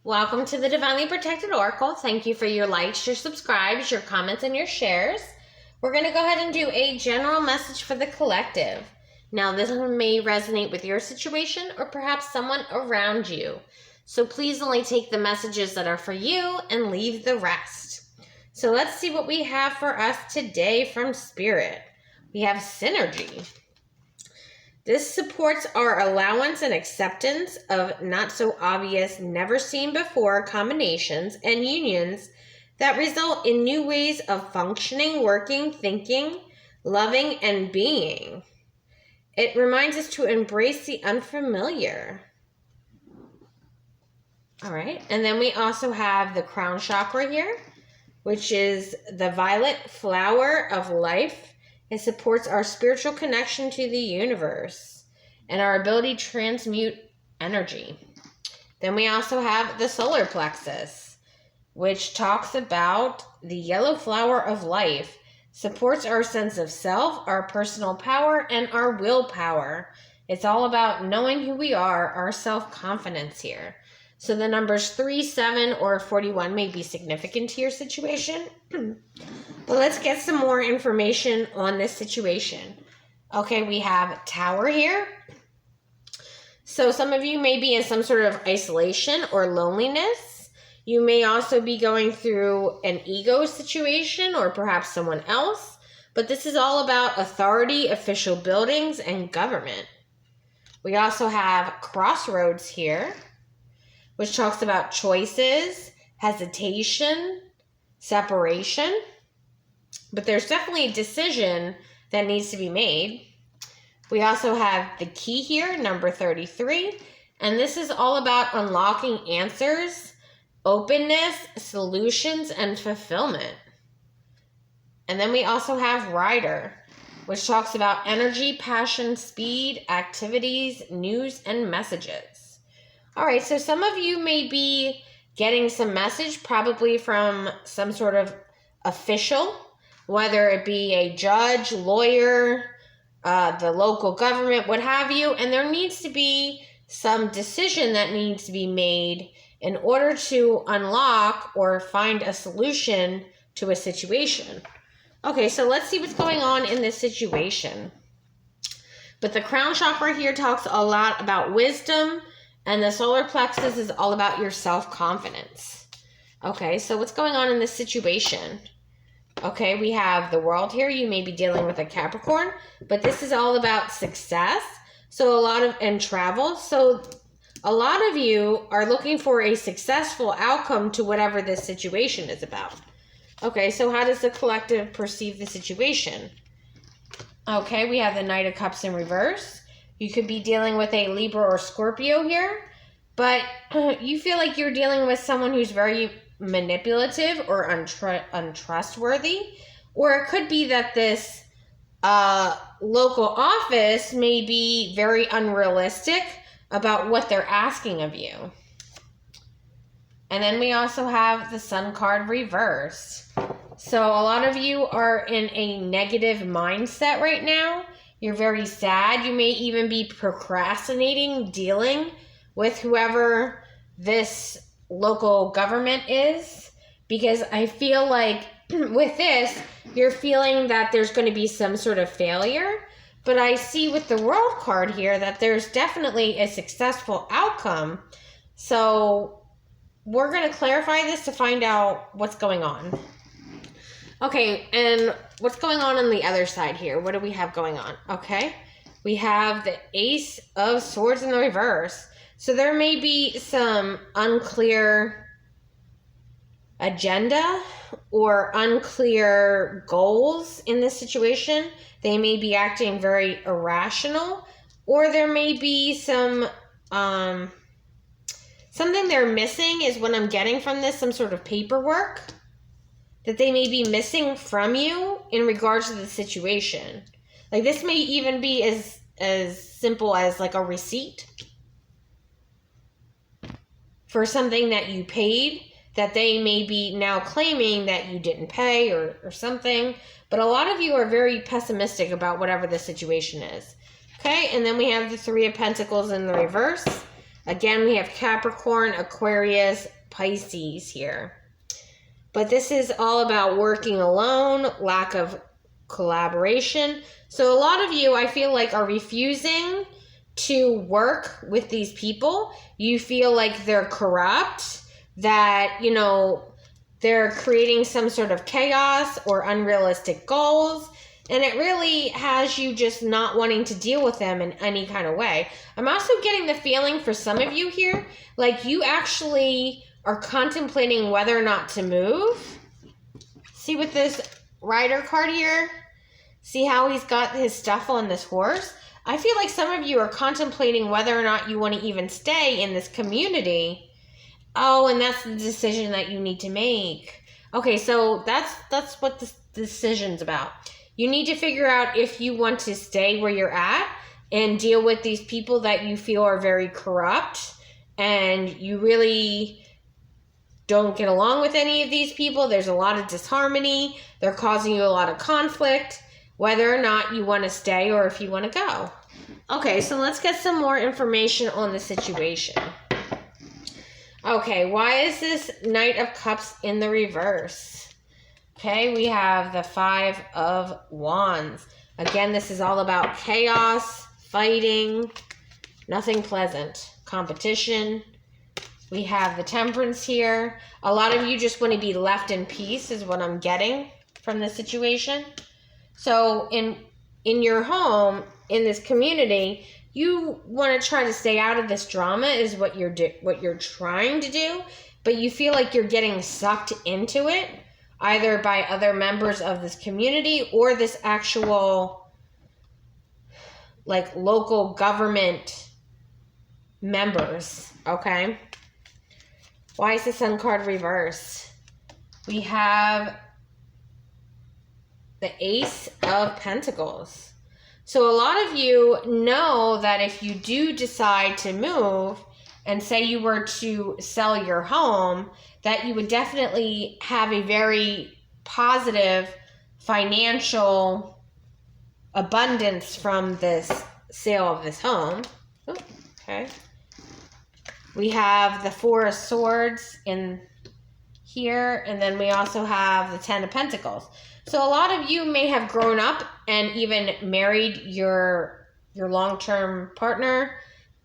Welcome to the Divinely Protected Oracle. Thank you for your likes, your subscribes, your comments, and your shares. We're going to go ahead and do a general message for the collective. Now, this one may resonate with your situation or perhaps someone around you. So please only take the messages that are for you and leave the rest. So let's see what we have for us today from Spirit. We have synergy. This supports our allowance and acceptance of not so obvious, never seen before combinations and unions that result in new ways of functioning, working, thinking, loving, and being. It reminds us to embrace the unfamiliar. All right, and then we also have the crown chakra here, which is the violet flower of life. It supports our spiritual connection to the universe and our ability to transmute energy. Then we also have the solar plexus, which talks about the yellow flower of life, supports our sense of self, our personal power, and our willpower. It's all about knowing who we are, our self-confidence here. So the numbers 3, 7, or 41 may be significant to your situation. But let's get some more information on this situation. Okay, we have Tower here. So some of you may be in some sort of isolation or loneliness. You may also be going through an ego situation or perhaps someone else. But this is all about authority, official buildings, and government. We also have Crossroads here, which talks about choices, hesitation, separation. But there's definitely a decision that needs to be made. We also have the key here, number 33. And this is all about unlocking answers, openness, solutions, and fulfillment. And then we also have Rider, which talks about energy, passion, speed, activities, news, and messages. All right, so some of you may be getting some message, probably from some sort of official, whether it be a judge, lawyer, the local government, what have you, and there needs to be some decision that needs to be made in order to unlock or find a solution to a situation. Okay, so let's see what's going on in this situation. But the crown chakra here talks a lot about wisdom, and the solar plexus is all about your self-confidence. Okay, so what's going on in this situation? Okay, we have the world here. You may be dealing with a Capricorn, but this is all about success. So and travel. So a lot of you are looking for a successful outcome to whatever this situation is about. Okay, so how does the collective perceive the situation? Okay, we have the Knight of Cups in reverse. You could be dealing with a Libra or Scorpio here, but you feel like you're dealing with someone who's very manipulative or untrustworthy, or it could be that this local office may be very unrealistic about what they're asking of you. And then we also have the Sun card reversed. So a lot of you are in a negative mindset right now. You're very sad. You may even be procrastinating dealing with whoever this local government is, because I feel like with this, you're feeling that there's going to be some sort of failure. But I see with the World card here that there's definitely a successful outcome. So we're going to clarify this to find out what's going on. Okay, and what's going on the other side here? What do we have going on? Okay, we have the Ace of Swords in the reverse. So there may be some unclear agenda or unclear goals in this situation. They may be acting very irrational, or there may be some something they're missing is what I'm getting from this, some sort of paperwork that they may be missing from you in regards to the situation. Like this may even be as simple as like a receipt for something that you paid that they may be now claiming that you didn't pay or something. But a lot of you are very pessimistic about whatever the situation is. Okay, and then we have the Three of Pentacles in the reverse. Again, we have Capricorn, Aquarius, Pisces here. But this is all about working alone, lack of collaboration. So a lot of you, I feel like, are refusing to work with these people. You feel like they're corrupt, that, you know, they're creating some sort of chaos or unrealistic goals. And it really has you just not wanting to deal with them in any kind of way. I'm also getting the feeling for some of you here, like you actually are contemplating whether or not to move. See with this rider card here? See how he's got his stuff on this horse? I feel like some of you are contemplating whether or not you want to even stay in this community. Oh, and that's the decision that you need to make. Okay, so that's what this decision's about. You need to figure out if you want to stay where you're at and deal with these people that you feel are very corrupt and you really don't get along with any of these people. There's a lot of disharmony. They're causing you a lot of conflict, whether or not you want to stay or if you want to go. Okay, so let's get some more information on the situation. Okay, why is this Knight of Cups in the reverse? Okay, we have the Five of Wands. Again, this is all about chaos, fighting, nothing pleasant, competition. We have the Temperance here. A lot of you just want to be left in peace is what I'm getting from this situation. So in your home, in this community, you want to try to stay out of this drama is what you're trying to do, but you feel like you're getting sucked into it, either by other members of this community or this actual, like, local government members, okay? Why is the Sun card reversed? We have the Ace of Pentacles. So a lot of you know that if you do decide to move, and say you were to sell your home, that you would definitely have a very positive financial abundance from this sale of this home. Ooh, okay. We have the Four of Swords in here, and then we also have the Ten of Pentacles. So a lot of you may have grown up and even married your long-term partner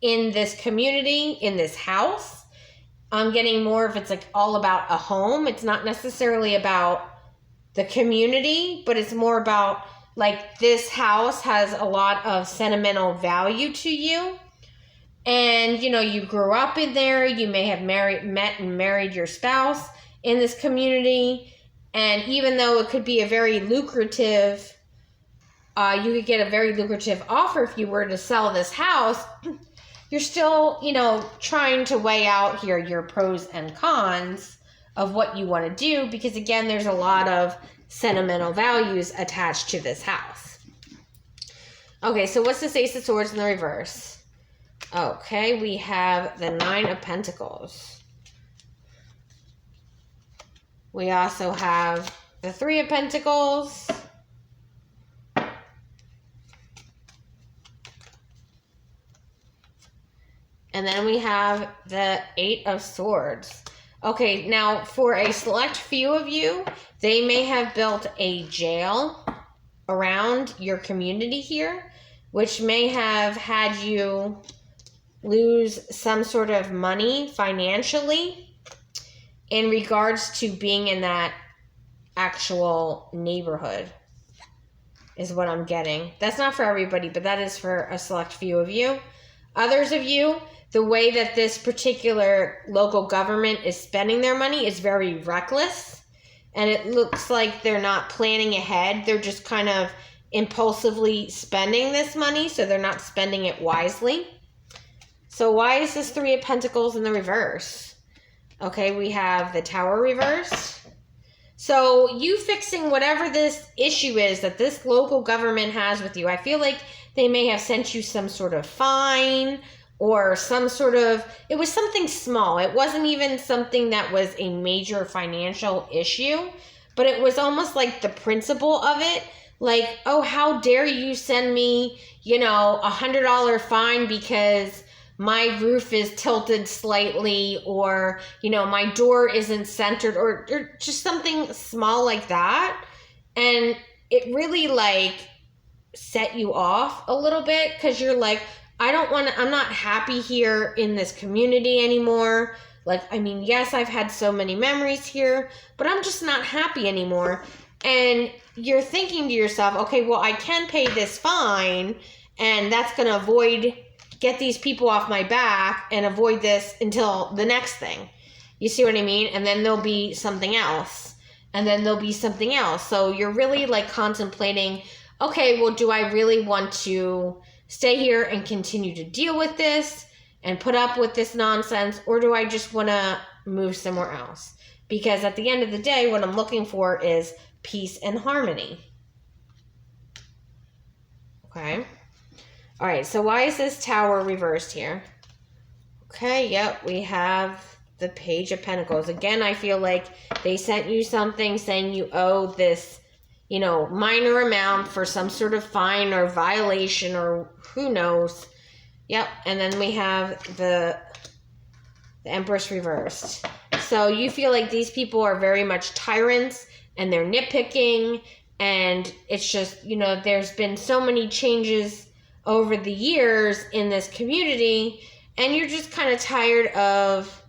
in this community, in this house. I'm getting more of it's like all about a home. It's not necessarily about the community, but it's more about like this house has a lot of sentimental value to you. And, you know, you grew up in there. You may have met and married your spouse in this community. And even though it could be a very lucrative, you could get a very lucrative offer if you were to sell this house, you're still, you know, trying to weigh out here your pros and cons of what you want to do. Because, again, there's a lot of sentimental values attached to this house. Okay, so what's this Ace of Swords in the reverse? Okay, we have the Nine of Pentacles. We also have the Three of Pentacles. And then we have the Eight of Swords. Okay, now for a select few of you, they may have built a jail around your community here, which may have had you lose some sort of money financially in regards to being in that actual neighborhood, is what I'm getting. That's not for everybody, but that is for a select few of you. Others of you, the way that this particular local government is spending their money is very reckless, and it looks like they're not planning ahead. They're just kind of impulsively spending this money, so they're not spending it wisely. So why is this Three of Pentacles in the reverse? Okay, we have the Tower reversed. So you fixing whatever this issue is that this local government has with you, I feel like they may have sent you some sort of fine or some sort of, it was something small. It wasn't even something that was a major financial issue, but it was almost like the principle of it. Like, oh, how dare you send me, you know, $100 fine because my roof is tilted slightly, or, you know, my door isn't centered, or just something small like that. And it really like set you off a little bit, because you're like, I'm not happy here in this community anymore. Like, I mean, yes, I've had so many memories here, but I'm just not happy anymore. And you're thinking to yourself, okay, well, I can pay this fine, and that's going to get these people off my back and avoid this until the next thing. You see what I mean? And then there'll be something else. And then there'll be something else. So you're really like contemplating, okay, well, do I really want to stay here and continue to deal with this and put up with this nonsense? Or do I just want to move somewhere else? Because at the end of the day, what I'm looking for is peace and harmony. Okay. All right. So why is this Tower reversed here? Okay. Yep. We have the Page of Pentacles. Again, I feel like they sent you something saying you owe this, you know, minor amount for some sort of fine or violation, or who knows. Yep. And then we have the Empress reversed. So you feel like these people are very much tyrants, and they're nitpicking, and it's just, you know, there's been so many changes over the years in this community, and you're just kind of tired of,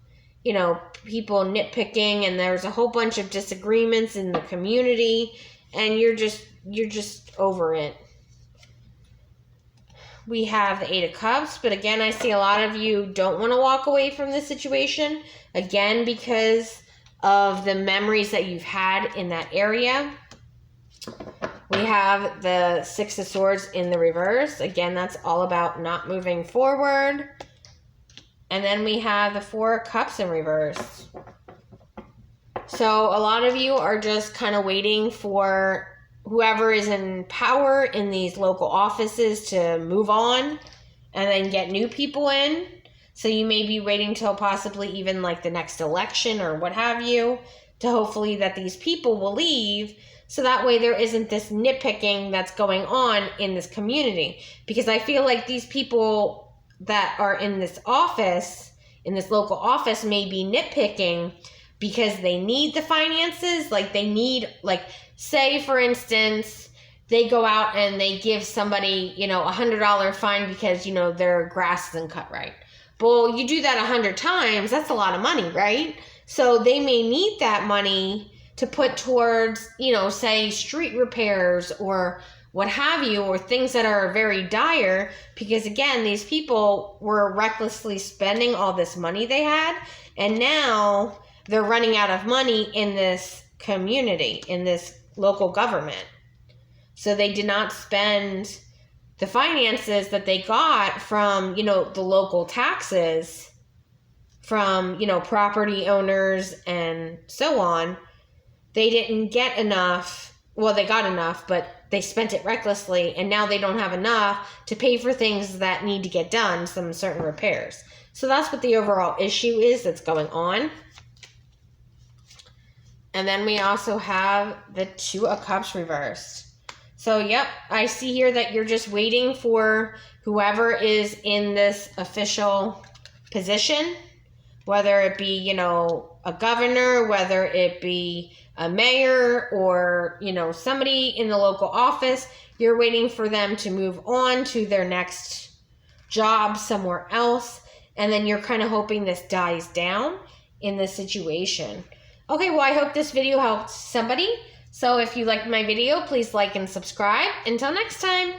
you know, people nitpicking, and there's a whole bunch of disagreements in the community, and you're just over it. We have the Eight of Cups, but again, I see a lot of you don't want to walk away from this situation, again, because of the memories that you've had in that area. We have the Six of Swords in the reverse. Again, that's all about not moving forward. And then we have the Four of Cups in reverse. So a lot of you are just kind of waiting for whoever is in power in these local offices to move on and then get new people in. So you may be waiting till possibly even like the next election or what have you, to hopefully that these people will leave, so that way there isn't this nitpicking that's going on in this community. Because I feel like these people that are in this office, in this local office, may be nitpicking because they need the finances. Like they need, like, say for instance, they go out and they give somebody, you know, $100 fine because, you know, their grass isn't cut right. Well, you do that 100 times, that's a lot of money, right? So they may need that money to put towards, you know, say street repairs or what have you, or things that are very dire, because again, these people were recklessly spending all this money they had, and now they're running out of money in this community, in this local government. So they did not spend the finances that they got from, you know, the local taxes, from, you know, property owners and so on. They didn't get enough. Well, they got enough, but they spent it recklessly, and now they don't have enough to pay for things that need to get done, some certain repairs. So that's what the overall issue is that's going on. And then we also have the Two of Cups reversed. So, yep, I see here that you're just waiting for whoever is in this official position, whether it be, you know, a governor, whether it be a mayor, or, you know, somebody in the local office. You're waiting for them to move on to their next job somewhere else, and then you're kind of hoping this dies down in this situation. Okay, well, I hope this video helped somebody. So if you liked my video, please like and subscribe. Until next time.